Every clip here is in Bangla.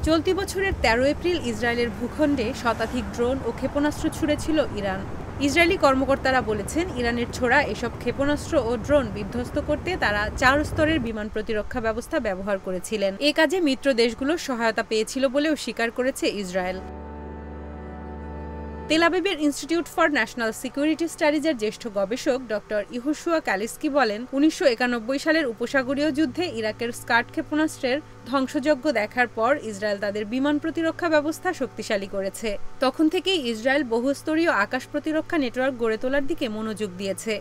চলতি বছরের ১৩ এপ্রিল ইসরায়েলের ভূখণ্ডে শতাধিক ড্রোন ও ক্ষেপণাস্ত্র ছুড়েছিল ইরান। ইসরায়েলি কর্মকর্তারা বলেছেন, ইরানের ছোড়া এসব ক্ষেপণাস্ত্র ও ড্রোন বিধ্বস্ত করতে তারা ৪ স্তরের বিমান প্রতিরক্ষা ব্যবস্থা ব্যবহার করেছিলেন। এ কাজে মিত্র দেশগুলোর সহায়তা পেয়েছিল বলেও স্বীকার করেছে ইসরায়েল। তেল আবিবের ইনস্টিটিউট ফর ন্যাশনাল সিকিউরিটি স্টাডিজের জ্যেষ্ঠ গবেষক ডক্টর ইহোশুয়া কালিস্কি বলেন, ১৯৯১ সালের উপসাগরীয় যুদ্ধে ইরাকের স্কাড ক্ষেপণাস্ত্রের ধ্বংসযজ্ঞ দেখার পর ইসরায়েল তাদের বিমান প্রতিরক্ষা ব্যবস্থা শক্তিশালী করেছে। তখন থেকেই ইসরায়েল বহুস্তরীয় আকাশ প্রতিরক্ষা নেটওয়ার্ক গড়ে তোলার দিকে মনোযোগ দিয়েছে।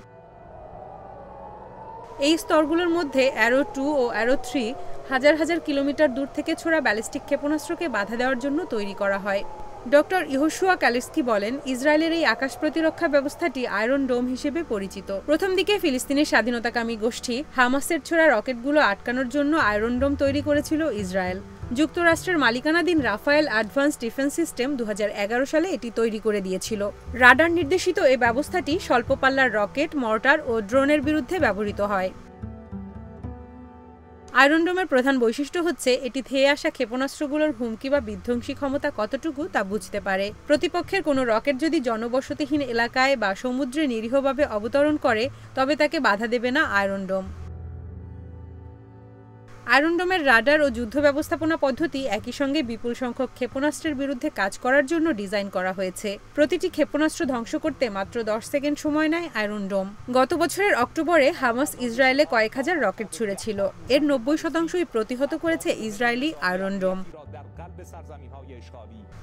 এই স্তরগুলোর মধ্যে অ্যারো 2 ও অ্যারো 3 হাজার হাজার কিলোমিটার দূর থেকে ছোড়া ব্যালিস্টিক ক্ষেপণাস্ত্রকে বাধা দেওয়ার জন্য তৈরি করা হয়। ডক্টর ইহোশুয়া কালিস্কি বলেন, ইসরায়েলের এই আকাশ প্রতিরক্ষা ব্যবস্থাটি আয়রন ডোম হিসেবে পরিচিত। প্রথম দিকে ফিলিস্তিনের স্বাধীনতাকামী গোষ্ঠী হামাসের ছোড়া রকেটগুলো আটকানোর জন্য আয়রন ডোম তৈরি করেছিল ইসরায়েল। যুক্তরাষ্ট্রের মালিকানাধীন রাফায়েল অ্যাডভান্স ডিফেন্স সিস্টেম ২০১১ সালে এটি তৈরি করে দিয়েছিল। রাডার নির্দেশিত এই ব্যবস্থাটি স্বল্প পাল্লার রকেট, মর্টার ও ড্রোনের বিরুদ্ধে ব্যবহৃত হয়। আয়রন ডোমের প্রধান বৈশিষ্ট্য হচ্ছে এটি ধেয়ে আসা ক্ষেপণাস্ত্রগুলোর হুমকি বা বিধ্বংসী ক্ষমতা কতটুকু তা বুঝতে পারে। প্রতিপক্ষের কোনো রকেট যদি জনবসতিহীন এলাকায় বা সমুদ্রে নিরীহভাবে অবতরণ করে, তবে তাকে বাধা দেবে না আয়রন ডোম। আয়রন ডোমের রাডার ও যুদ্ধ ব্যবস্থাপনা পদ্ধতি একই সঙ্গে বিপুল সংখ্যক ক্ষেপণাস্ত্রের বিরুদ্ধে কাজ করার জন্য ডিজাইন করা হয়েছে। প্রতিটি ক্ষেপণাস্ত্র ধ্বংস করতে মাত্র ১০ সেকেন্ড সময় নেয় আয়রন ডোম। গত বছরের অক্টোবরে হামাস ইসরায়েলে কয়েক হাজার রকেট ছুড়েছিল। এর ৯০%ই প্রতিহত করেছে ইসরায়েলি আয়রন ডোম।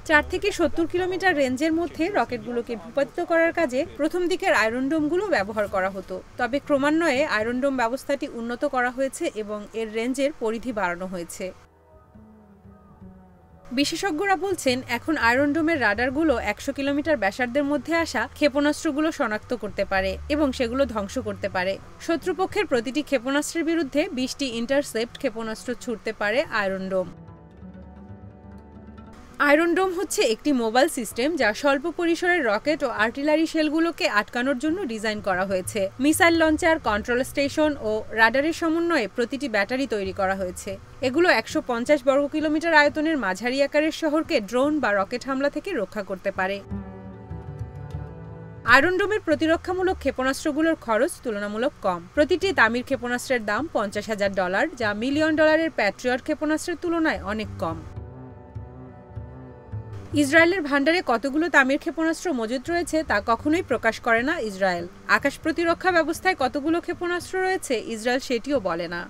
৪ থেকে ৭০ কিলোমিটার রেঞ্জের মধ্যে রকেটগুলোকে ভূপাতিত করার কাজে প্রথম দিকের আয়রন ডোমগুলো ব্যবহার করা হতো। তবে ক্রমান্বয়ে আয়রন ডোম ব্যবস্থাটি উন্নত করা হয়েছে এবং এর রেঞ্জের পরিধি বাড়ানো হয়েছে। বিশেষজ্ঞরা বলছেন, এখন আয়রন ডোমের রাডারগুলো ১০০ কিলোমিটার ব্যাসার্ধের মধ্যে আসা ক্ষেপণাস্ত্রগুলো শনাক্ত করতে পারে এবং সেগুলো ধ্বংস করতে পারে। শত্রুপক্ষের প্রতিটি ক্ষেপণাস্ত্রের বিরুদ্ধে ২০টি ইন্টারসেপ্ট ক্ষেপণাস্ত্র ছুড়তে পারে আয়রন ডোম। আয়রন ডোম হচ্ছে একটি মোবাইল সিস্টেম যা স্বল্প পরিসরের রকেট ও আর্টিলারি শেলগুলোকে আটকানোর জন্য ডিজাইন করা হয়েছে। মিসাইল লঞ্চার, কন্ট্রোল স্টেশন ও রাডারের সমন্বয়ে প্রতিটি ব্যাটারি তৈরি করা হয়েছে। এগুলো ১৫০ বর্গ কিলোমিটার আয়তনের মাঝারি আকারের শহরকে ড্রোন বা রকেট হামলা থেকে রক্ষা করতে পারে। আয়রন ডোমের প্রতিরক্ষামূলক ক্ষেপণাস্ত্রগুলোর খরচ তুলনামূলক কম। প্রতিটি তামির ক্ষেপণাস্ত্রের দাম $৫০,০০০, যা $1 মিলিয়ন প্যাট্রিয়ট ক্ষেপণাস্ত্রের তুলনায় অনেক কম। ইসরায়েলের ভান্ডারে কতগুলো তামির ক্ষেপণাস্ত্র মজুদ রয়েছে তা কখনোই প্রকাশ করে না ইসরায়েল। আকাশ প্রতিরক্ষা ব্যবস্থায় কতগুলো ক্ষেপণাস্ত্র রয়েছে ইসরায়েল সেটিও বলে না।